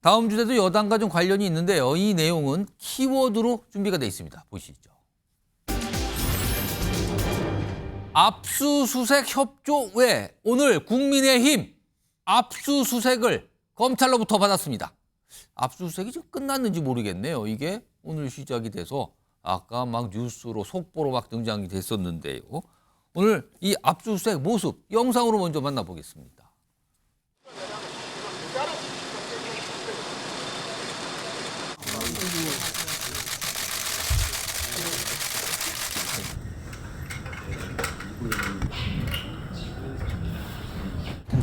다음 주제도 여당과 좀 관련이 있는데요. 이 내용은 키워드로 준비가 돼 있습니다. 보시죠. 압수수색 협조 외 오늘 국민의힘 압수수색을 검찰로부터 받았습니다. 압수수색이 지금 끝났는지 모르겠네요. 이게 오늘 시작이 돼서 아까 막 뉴스로 속보로 막 등장이 됐었는데요. 오늘 이 압수수색 모습 영상으로 먼저 만나보겠습니다.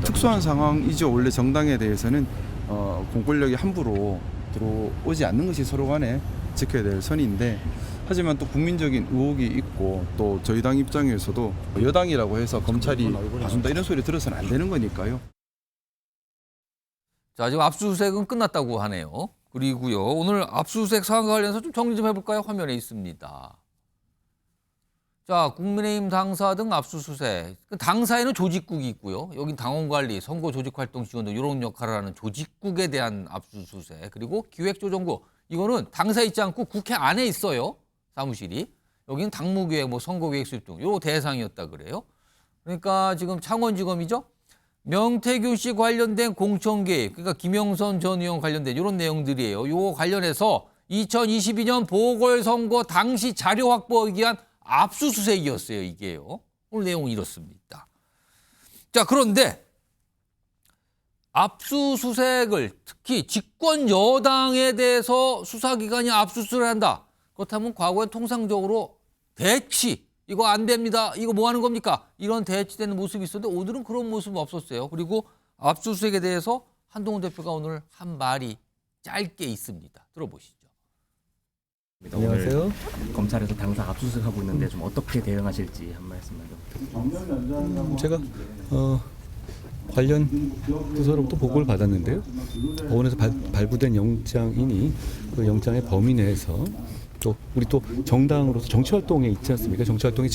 특수한 상황이죠. 원래 정당에 대해서는 공권력이 함부로 들어오지 않는 것이 서로 간에 지켜야 될 선인데, 하지만 또 국민적인 의혹이 있고 또 저희 당 입장에서도 여당이라고 해서 검찰이 봐준다 이런 소리 들어서는 안 되는 거니까요. 자, 지금 압수수색은 끝났다고 하네요. 그리고요, 오늘 압수수색 사안과 관련해서 좀 정리 좀 해볼까요? 화면에 있습니다. 자, 국민의힘 당사 등 압수수색. 당사에는 조직국이 있고요. 여긴 당원관리, 선거 조직활동 지원 등 이런 역할을 하는 조직국에 대한 압수수색. 그리고 기획조정국. 이거는 당사에 있지 않고 국회 안에 있어요. 사무실이. 여기는 당무기획, 선거계획 수립 등 요 대상이었다 그래요. 그러니까 지금 창원지검이죠. 명태균 씨 관련된 공천개입, 그러니까 김영선 전 의원 관련된 이런 내용들이에요. 요 관련해서 2022년 보궐선거 당시 자료 확보하기 위한 압수수색이었어요, 이게요. 오늘 내용은 이렇습니다. 자, 그런데 압수수색을 특히 집권 여당에 대해서 수사기관이 압수수색을 한다. 그렇다면 과거에 통상적으로 대치, 이거 안 됩니다. 이거 뭐 하는 겁니까? 이런 대치되는 모습이 있었는데 오늘은 그런 모습은 없었어요. 그리고 압수수색에 대해서 한동훈 대표가 오늘 한 말이 짧게 있습니다. 들어보시죠. 안녕하세요. 검찰에서 당사 압수수색하고 있는데 좀 어떻게 대응하실지 한 말씀만 좀. 제가 관련 부서로부터 보고를 받았는데요. 법원에서 발부된 영장이니 그 영장의 범위 내에서 또 우리 또 정당으로서 정치활동에 있지 않습니까? 정치활동의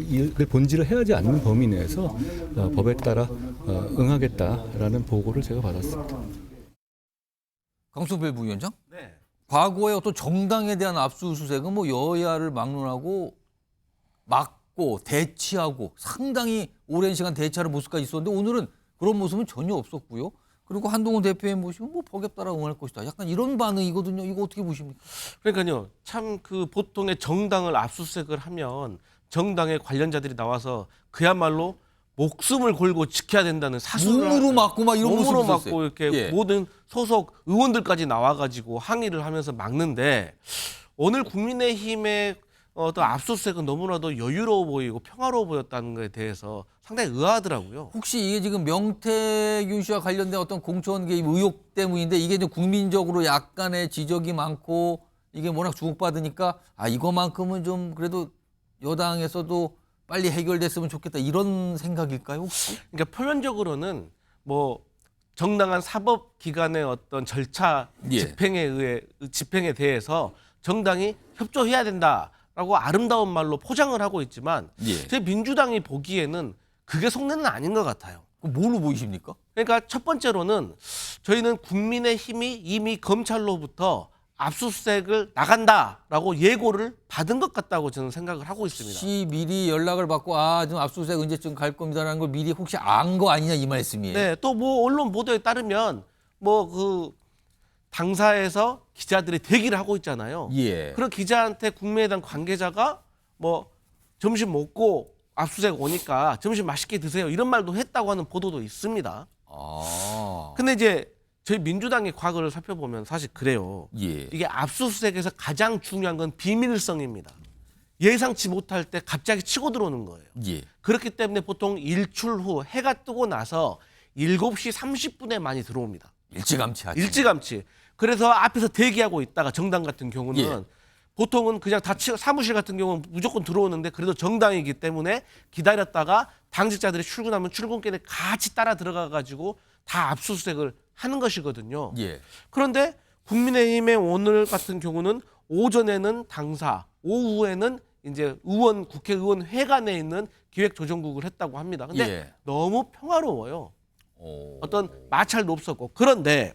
일을 본질을 해하지 않는 범위 내에서 법에 따라 응하겠다라는 보고를 제가 받았습니다. 강수배 부위원장? 네. 과거에 어떤 정당에 대한 압수수색은 여야를 막론하고 막고 대치하고 상당히 오랜 시간 대치하는 모습까지 있었는데 오늘은 그런 모습은 전혀 없었고요. 그리고 한동훈 대표의 모습은 법에 따라 응할 것이다. 약간 이런 반응이거든요. 이거 어떻게 보십니까? 그러니까요. 참 그 보통의 정당을 압수수색을 하면 정당의 관련자들이 나와서 그야말로 목숨을 걸고 지켜야 된다는 사수를 몸으로 맞고 막 이런 모습이 몸으로 있었어요. 맞고 이렇게 예. 모든 소속 의원들까지 나와가지고 항의를 하면서 막는데 오늘 국민의힘의 어떤 압수수색은 너무나도 여유로워 보이고 평화로워 보였다는 것에 대해서 상당히 의아하더라고요. 혹시 이게 지금 명태균 씨와 관련된 어떤 공천 개입 의혹 때문인데 이게 좀 국민적으로 약간의 지적이 많고 이게 워낙 주목받으니까 이거만큼은 좀 그래도 여당에서도 빨리 해결됐으면 좋겠다 이런 생각일까요 혹시? 그러니까 표면적으로는 정당한 사법기관의 어떤 절차 예. 집행에 대해서 정당이 협조해야 된다라고 아름다운 말로 포장을 하고 있지만 예. 제 민주당이 보기에는 그게 속내는 아닌 것 같아요. 뭘로 보이십니까? 그러니까 첫 번째로는 저희는 국민의힘이 이미 검찰로부터 압수수색을 나간다라고 예고를 받은 것 같다고 저는 생각을 하고 있습니다. 혹시 미리 연락을 받고 지금 압수수색 언제쯤 갈 겁니다라는 걸 미리 혹시 안 거 아니냐 이 말씀이에요? 네, 또 언론 보도에 따르면 그 당사에서 기자들이 대기를 하고 있잖아요. 예. 그런 기자한테 국민의당 관계자가 점심 먹고 압수수색 오니까 점심 맛있게 드세요 이런 말도 했다고 하는 보도도 있습니다. 근데 이제 저희 민주당의 과거를 살펴보면 사실 그래요. 예. 이게 압수수색에서 가장 중요한 건 비밀성입니다. 예상치 못할 때 갑자기 치고 들어오는 거예요. 예. 그렇기 때문에 보통 일출 후 해가 뜨고 나서 7시 30분에 많이 들어옵니다. 일찌감치 하죠. 일찌감치. 그래서 앞에서 대기하고 있다가 정당 같은 경우는 예. 보통은 그냥 사무실 같은 경우는 무조건 들어오는데 그래도 정당이기 때문에 기다렸다가 당직자들이 출근하면 출근길에 같이 따라 들어가가지고 다 압수수색을 하는 것이거든요. 예. 그런데 국민의힘의 오늘 같은 경우는 오전에는 당사, 오후에는 이제 국회의원 회관에 있는 기획조정국을 했다고 합니다. 근데 예. 너무 평화로워요. 어떤 마찰도 없었고. 그런데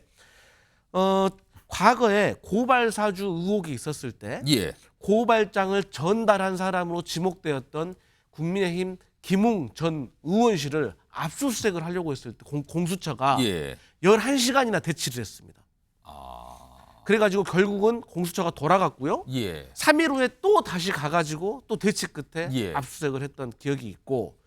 과거에 고발 사주 의혹이 있었을 때 예. 고발장을 전달한 사람으로 지목되었던 국민의힘 김웅 전 의원실을 압수수색을 하려고 했을 때 공수처가 예. 11시간이나 대치를 했습니다. 그래가지고 결국은 공수처가 돌아갔고요. 예. 3일 후에 또 다시 가가지고 또 대치 끝에 예. 압수수색을 했던 기억이 있고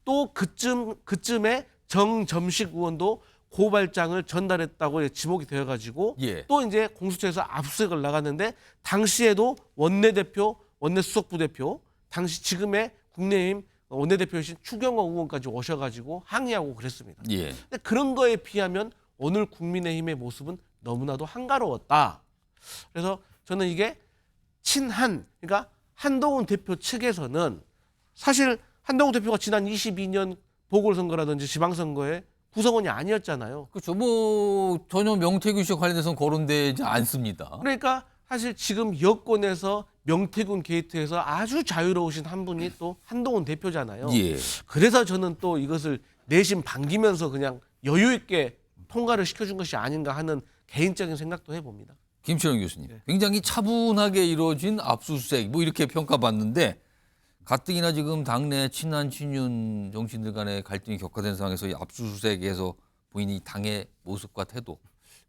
또 그쯤에 정점식 의원도 고발장을 전달했다고 지목이 되어가지고 예. 또 이제 공수처에서 압수수색을 나갔는데 당시에도 원내대표, 원내수석부대표, 당시 지금의 국민의힘 원내대표이신 추경호 의원까지 오셔가지고 항의하고 그랬습니다. 예. 근데 그런 거에 비하면 오늘 국민의힘의 모습은 너무나도 한가로웠다. 그래서 저는 이게 친한, 그러니까 한동훈 대표 측에서는 사실 한동훈 대표가 지난 22년 보궐선거라든지 지방선거에 구성원이 아니었잖아요. 그렇죠. 뭐 전혀 명태균 씨와 관련해서는 거론되지 않습니다. 그러니까 사실 지금 여권에서 명태균 게이트에서 아주 자유로우신 한 분이 또 한동훈 대표잖아요. 예. 그래서 저는 또 이것을 내심 반기면서 그냥 여유 있게 통과를 시켜준 것이 아닌가 하는 개인적인 생각도 해봅니다. 김철영 교수님, 굉장히 차분하게 이루어진 압수수색 뭐 이렇게 평가받는데 가뜩이나 지금 당내 친한 친윤 정치인들 간의 갈등이 격화된 상황에서 이 압수수색에서 본인이 당의 모습과 태도,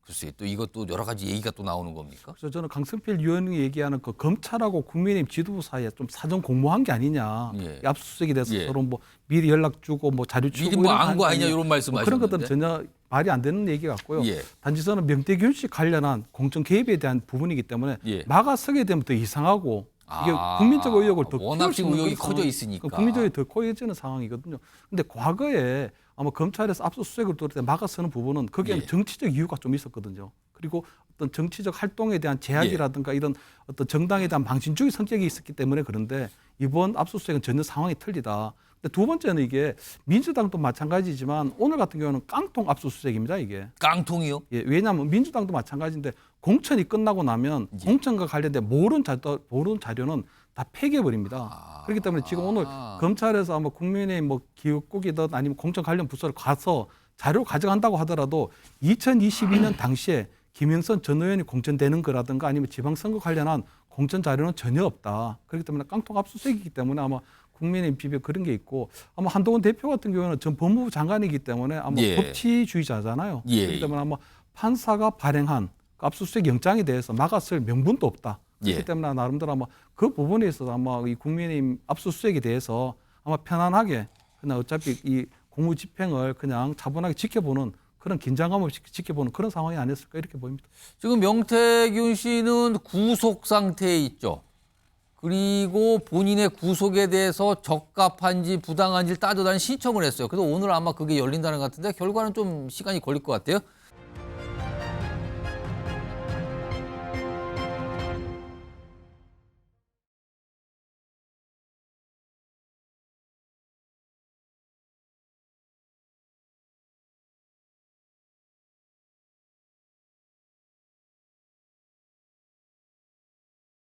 글쎄 또 이것도 여러 가지 얘기가 또 나오는 겁니까? 그래서 저는 강성필 위원이 얘기하는 그 검찰하고 국민의힘 지도부 사이에 좀 사전 공모한 게 아니냐. 예. 이 압수수색에 대해서 예. 서로 뭐 미리 연락 주고 뭐 자료 주고 미리 뭐 이런 거 안거 아니냐 아니냐. 이런 말씀하셨는데. 그런 것들은 전혀 말이 안 되는 얘기 같고요. 예. 단지 저는 명태균 씨 관련한 공천 개입에 대한 부분이기 때문에 예. 막아서게 되면 더 이상하고 이게 아, 국민적 의혹을 더 워낙 키울 수 지금 있는 의혹이 그런 커져 상황, 있으니까. 국민적 의혹이 더 커지는 상황이거든요. 근데 과거에 아마 검찰에서 압수수색을 돌릴 때 막아서는 부분은 거기에는 예. 정치적 이유가 좀 있었거든요. 그리고 어떤 정치적 활동에 대한 제약이라든가 이런 어떤 정당에 대한 망신주의 성격이 있었기 때문에 그런데 이번 압수수색은 전혀 상황이 틀리다. 근데 두 번째는 이게 민주당도 마찬가지지만 오늘 같은 경우는 깡통 압수수색입니다, 이게. 깡통이요? 예, 왜냐하면 민주당도 마찬가지인데 공천이 끝나고 나면 예. 공천과 관련된 모든 자료는 다 폐기해버립니다. 그렇기 때문에 지금 오늘 검찰에서 아마 국민의힘 뭐 기획국이든 아니면 공천 관련 부서를 가서 자료를 가져간다고 하더라도 2022년 당시에 김영선 전 의원이 공천되는 거라든가 아니면 지방선거 관련한 공천 자료는 전혀 없다. 그렇기 때문에 깡통 압수수색이기 때문에 아마 국민의힘 비벼 그런 게 있고 아마 한동훈 대표 같은 경우는 전 법무부 장관이기 때문에 아마 예. 법치주의자잖아요. 예. 그렇기 때문에 아마 판사가 발행한 압수수색 영장에 대해서 막았을 명분도 없다. 그렇기 예. 때문에 나름대로 아마 그 부분에 있어서 아마 이 국민의힘 압수수색에 대해서 아마 편안하게 그냥 어차피 이 공무집행을 그냥 차분하게 지켜보는 그런 긴장감 없이 지켜보는 그런 상황이 아니었을까 이렇게 보입니다. 지금 명태균 씨는 구속 상태에 있죠. 그리고 본인의 구속에 대해서 적합한지 부당한지를 따져다니 신청을 했어요. 그래서 오늘 아마 그게 열린다는 것 같은데 결과는 좀 시간이 걸릴 것 같아요.